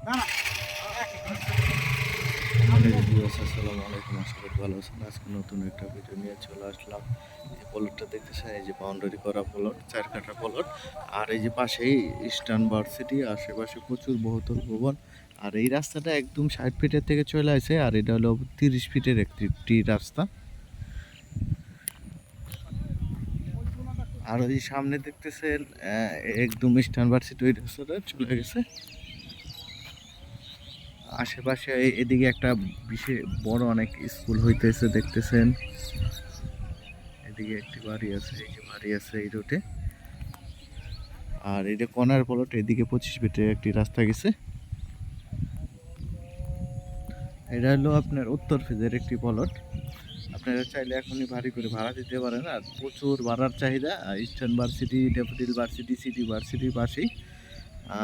আসসালামু আলাইকুম, আশা করি ভালো আছেন। আজকে নতুন একটা ভিডিও নিয়ে চলে আসলাম। এই প্লটটা দেখতেছেন, এই যে বাউন্ডারি করা প্লট, 4 কাঠা প্লট। আর এই যে পাশেই ইস্টার্ন ভার্সিটি, আশেপাশে প্রচুর বহুতল ভবন। আর এই রাস্তাটা একদম 60 ফিটের থেকে চলে আসে, আর এটা হলো 30 ফিটের একটি রাস্তা। আর ওই সামনে দেখতেছেন একদম ইস্টার্ন ভার্সিটি, ওই রাস্তাটা চলে গেছে। আশেপাশে এদিকে একটা বিশেষ বড় অনেক স্কুল হইতেছে দেখতেছেন। এদিকে একটি বাড়ি আছে, এই যে বাড়ি আছে এই রোডে। আর এটা কর্নার প্লট, এদিকে 25 ফিটের একটি রাস্তা গেছে। এটা হলো আপনার উত্তর ফেজের একটি প্লট। আপনারা চাইলে এখনই ভারী করে ভাড়া দিতে পারেন। আর প্রচুর ভাড়ার চাহিদা eastern varsity, daffodil varsity, city ভার্সিটির পাশেই।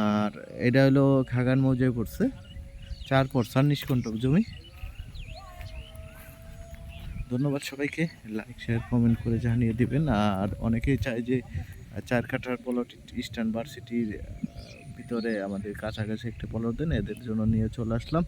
আর এটা হলো খাগান মৌজায় পড়ছে, 4 নিষ্কণ্টক জমি। ধন্যবাদ সবাইকে, লাইক শেয়ার কমেন্ট করে জানিয়ে দিবেন। আর অনেকেই চায় যে 4 কাঠার প্লট ইস্টার্ন ভার্সিটির ভিতরে আমাদের কাছাকাছি একটা প্লট দেন, এদের জন্য নিয়ে চলে আসলাম।